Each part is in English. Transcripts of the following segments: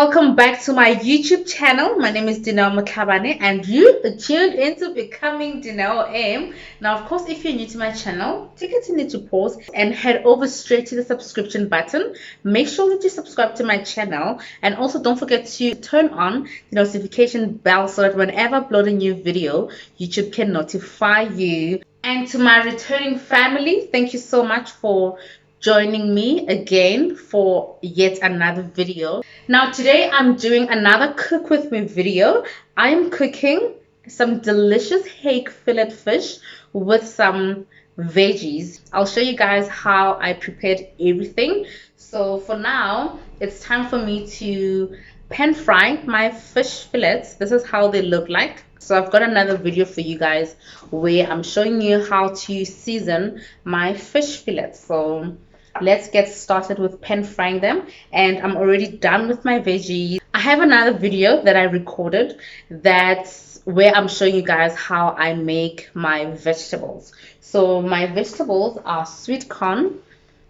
welcome back to my YouTube channel. My name is DineoM and you are tuned into Becoming DineoM. Now, of course, if you're new to my channel, take a minute to pause and head over straight to the subscription button. Make sure that you subscribe to my channel and also don't forget to turn on the notification bell so that whenever I upload a new video, YouTube can notify you. And to my returning family, thank you so much for joining me again for yet another video. Now today I'm doing another cook with me video. I'm cooking some delicious hake fillet fish with some veggies. I'll show you guys how I prepared everything. So for now, it's time for me to pan fry my fish fillets. This is how they look like. So I've got another video for you guys where I'm showing you how to season my fish fillets. So let's get started with pan frying them, and I'm already done with my veggies. I have another video that I recorded that's where I'm showing you guys how I make my vegetables. So my vegetables are sweet corn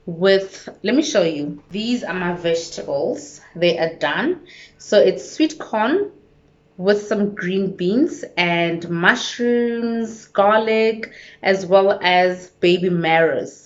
with, let me show you, these are my vegetables. They are done. So it's sweet corn with some green beans and mushrooms, garlic, as well as baby marrows.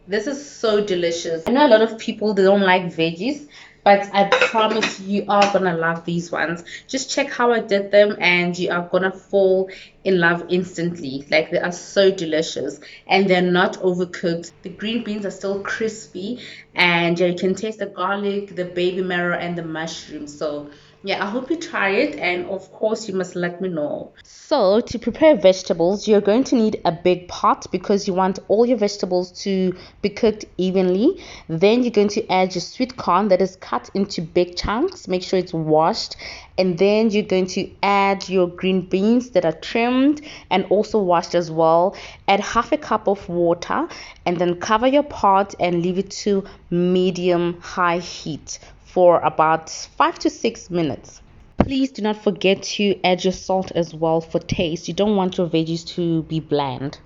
This is so delicious. I know a lot of people, they don't like veggies, but I promise you are gonna love these ones. Just check how I did them and you are gonna fall in love instantly. Like, they are so delicious and they're not overcooked. The green beans are still crispy, and yeah, you can taste the garlic, the baby marrow, and the mushrooms. So yeah, I hope you try it, and of course you must let me know. So to prepare vegetables, you're going to need a big pot because you want all your vegetables to be cooked evenly. Then you're going to add your sweet corn that is cut into big chunks. Make sure it's washed. And then you're going to add your green beans that are trimmed and also washed as well. Add half a cup of water and then cover your pot and leave it to medium high heat for about 5 to 6 minutes. Please do not forget to add your salt as well for taste. You don't want your veggies to be bland.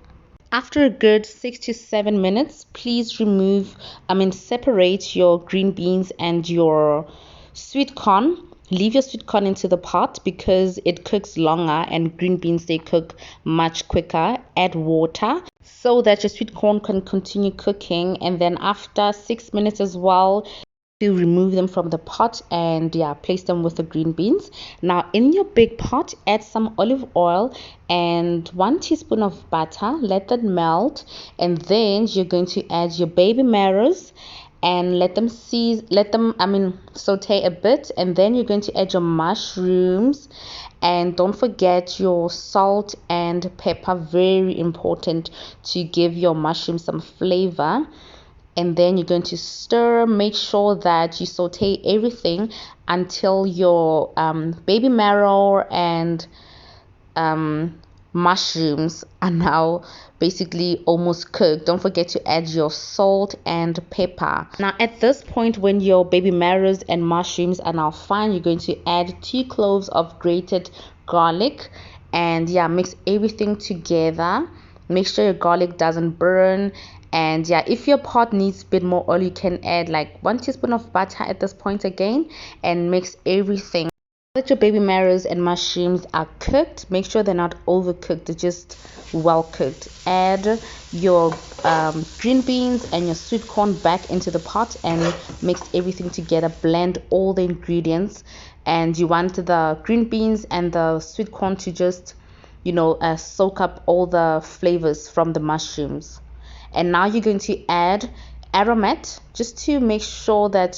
After a good 6 to 7 minutes, please separate your green beans and your sweet corn. Leave your sweet corn into the pot because it cooks longer, and green beans, they cook much quicker. Add water so that your sweet corn can continue cooking, and then after 6 minutes as well, to remove them from the pot and place them with the green beans. Now in your big pot, add some olive oil and 1 teaspoon of butter. Let that melt, and then you're going to add your baby marrows and let them saute a bit, and then you're going to add your mushrooms, and don't forget your salt and pepper, very important to give your mushrooms some flavor. And then you're going to stir. Make sure that you saute everything until your baby marrow and mushrooms are now basically almost cooked. Don't forget to add your salt and pepper. Now at this point, when your baby marrows and mushrooms are now fine, you're going to add 2 cloves of grated garlic, and mix everything together. Make sure your garlic doesn't burn. And if your pot needs a bit more oil, you can add like 1 teaspoon of butter at this point again, and mix everything. Now that your baby marrows and mushrooms are cooked, make sure they're not overcooked, they're just well cooked. Add your green beans and your sweet corn back into the pot and mix everything together. Blend all the ingredients, and you want the green beans and the sweet corn to just soak up all the flavors from the mushrooms. And now you're going to add aromat just to make sure that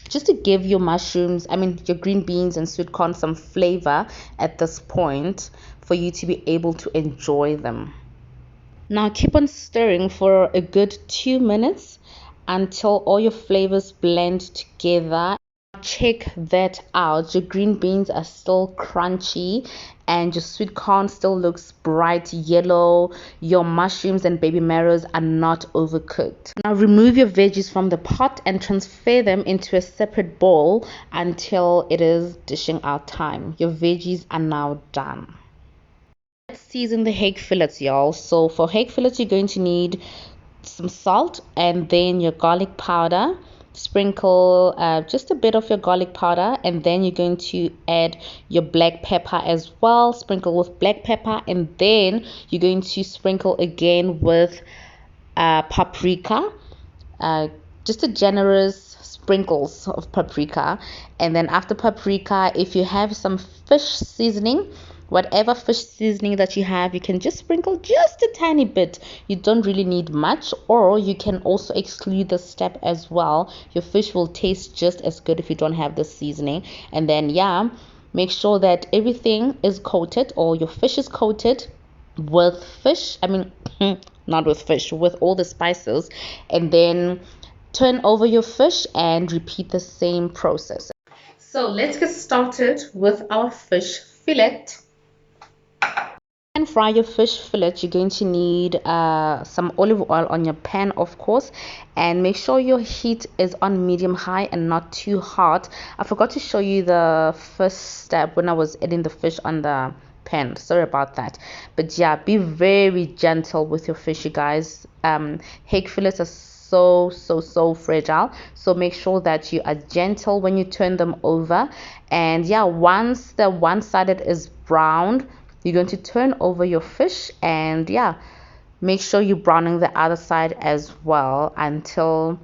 just to give your your green beans and sweet corn some flavor at this point for you to be able to enjoy them. Now keep on stirring for a good 2 minutes until all your flavors blend together. Check that out. Your green beans are still crunchy and your sweet corn still looks bright yellow. Your mushrooms and baby marrows are not overcooked. Now remove your veggies from the pot and transfer them into a separate bowl until it is dishing out time. Your veggies are now done. Let's season the hake fillets, y'all. So for hake fillets, you're going to need some salt and then your garlic powder, sprinkle just a bit of your garlic powder, and then you're going to add your black pepper as well. Sprinkle with black pepper, and then you're going to sprinkle again with paprika, just a generous sprinkles of paprika. And then after paprika, if you have some fish seasoning, whatever fish seasoning that you have, you can just sprinkle just a tiny bit. You don't really need much, or you can also exclude the step as well. Your fish will taste just as good if you don't have the seasoning. And then yeah, make sure that everything is coated, or your fish is coated with fish, not with fish, with all the spices. And then turn over your fish and repeat the same process. So let's get started with our fish fillet. And fry your fish fillet, you're going to need some olive oil on your pan, of course, and make sure your heat is on medium high and not too hot. I forgot to show you the first step when I was adding the fish on the pan, sorry about that. But yeah, be very gentle with your fish, you guys. Hake fillets are so fragile, so make sure that you are gentle when you turn them over. And yeah, once the one-sided is browned, you're going to turn over your fish, and yeah, make sure you're browning the other side as well until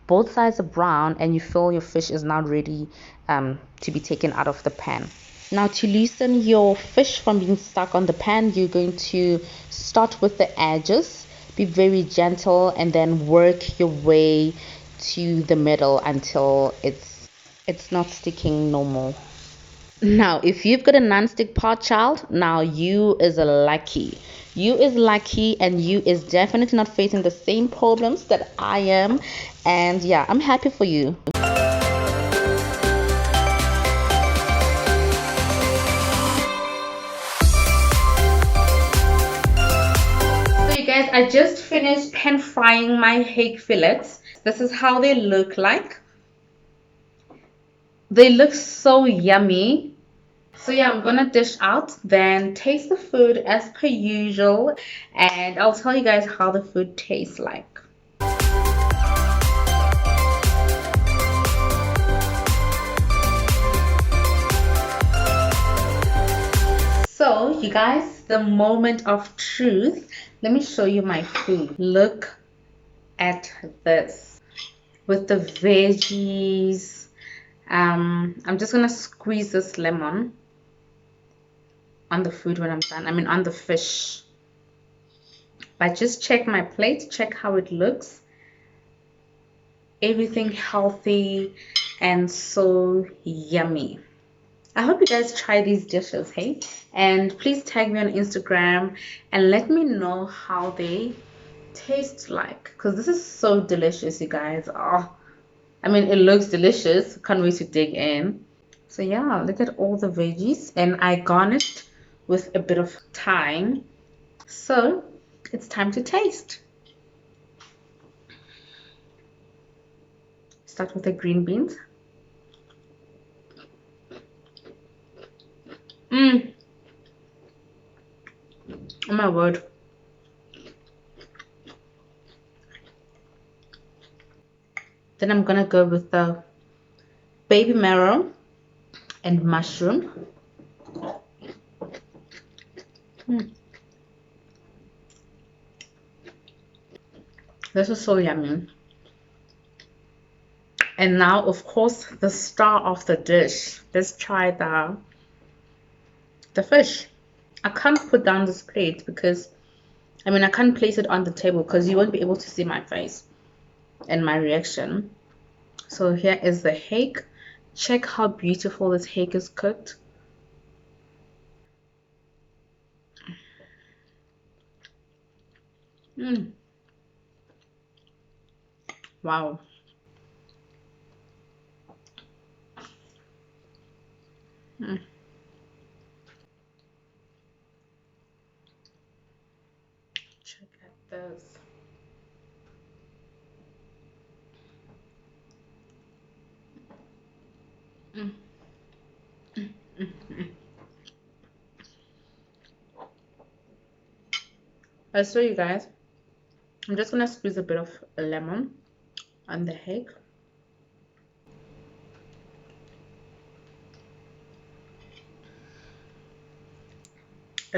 both sides are brown and you feel your fish is now ready to be taken out of the pan. Now, to loosen your fish from being stuck on the pan, you're going to start with the edges. Be very gentle and then work your way to the middle until it's not sticking no more. Now, if you've got a non-stick pot, child, now you is lucky. You is lucky, and you is definitely not facing the same problems that I am. And yeah, I'm happy for you. So you guys, I just finished pan frying my hake fillets. This is how they look like. They look so yummy. So yeah, I'm gonna dish out, then taste the food as per usual, and I'll tell you guys how the food tastes like. So you guys, the moment of truth. Let me show you my food. Look at this with the veggies. I'm just gonna squeeze this lemon on the food when I'm done. On the fish. But just check my plate, check how it looks. Everything healthy and so yummy. I hope you guys try these dishes, hey? And please tag me on Instagram and let me know how they taste like, because this is so delicious, you guys. Oh, it looks delicious. Can't wait to dig in. So yeah, look at all the veggies, and I garnished with a bit of thyme. So it's time to taste. Start with the green beans. Oh my word. Then I'm gonna go with the baby marrow and mushroom. This is so yummy. And now, of course, the star of the dish. Let's try the fish. I can't put down this plate because I can't place it on the table because you won't be able to see my face and my reaction. So here is the hake. Check how beautiful this hake is cooked. Wow. Check at this. I swear, you guys, I'm just gonna squeeze a bit of lemon on the hake.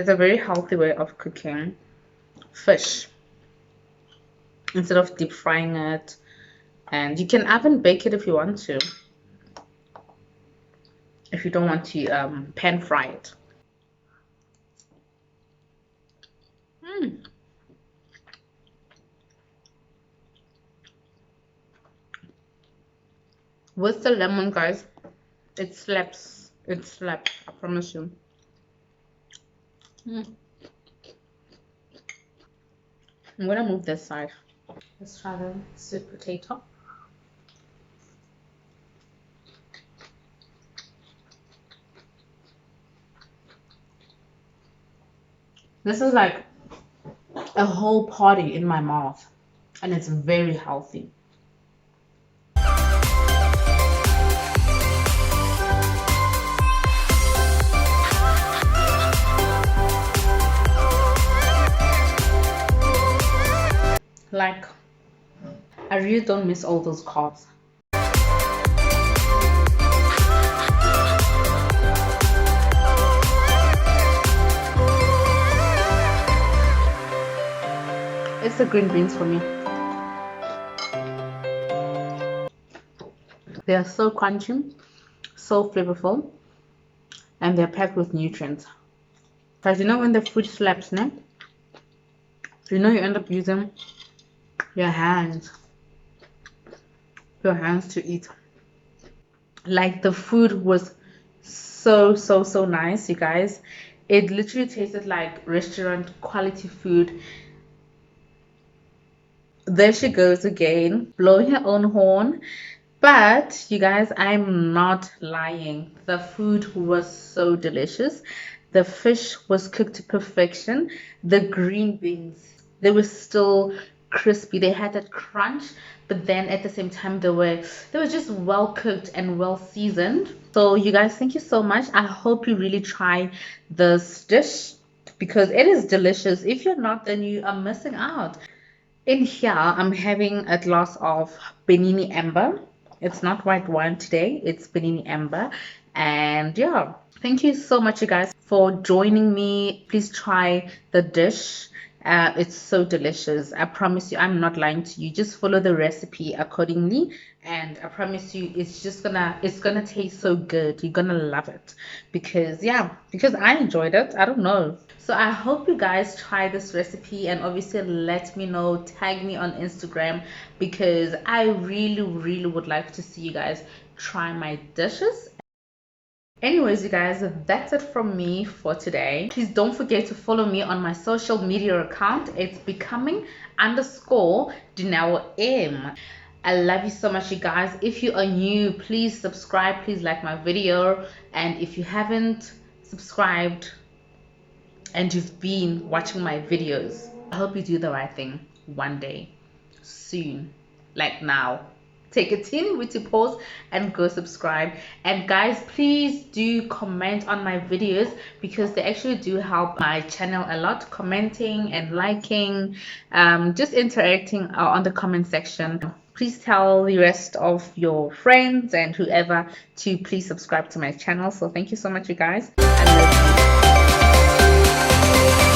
It's a very healthy way of cooking fish instead of deep frying it. And you can even bake it if you want to, if you don't want to pan fry it. With the lemon, guys, it slaps. It slaps, I promise you. I'm gonna move this side. Let's try the sweet potato. This is like a whole party in my mouth, and it's very healthy. Like, I really don't miss all those carbs. It's the green beans for me. They are so crunchy, so flavorful, and they're packed with nutrients. But you know when the food slaps, no? You know you end up using your hands to eat. Like, the food was so nice, you guys. It literally tasted like restaurant quality food. There she goes again, blowing her own horn. But you guys, I'm not lying. The food was so delicious. The fish was cooked to perfection. The green beans, they were still crispy. They had that crunch, but then at the same time they were just well cooked and well seasoned. So you guys, thank you so much. I hope you really try this dish because it is delicious. If you're not, then you are missing out. In here, I'm having a glass of Benini Amber. It's not white wine today, it's Benini Amber. And yeah, thank you so much, you guys, for joining me. Please try the dish. It's so delicious. I promise you, I'm not lying to you. Just follow the recipe accordingly, and I promise you, it's gonna taste so good. You're gonna love it because I enjoyed it. I don't know. So I hope you guys try this recipe, and obviously let me know, tag me on Instagram, because I really would like to see you guys try my dishes. Anyways, you guys, that's it from me for today. Please don't forget to follow me on my social media account. It's becoming_DineoM. I love you so much, you guys. If you are new, please subscribe, please like my video, and if you haven't subscribed and you've been watching my videos, I hope you do the right thing one day, soon, like now. Take a teeny weeny pause and go subscribe. And guys, please do comment on my videos because they actually do help my channel a lot. Commenting and liking, just interacting on the comment section. Please tell the rest of your friends and whoever to please subscribe to my channel. So thank you so much, you guys. I love you.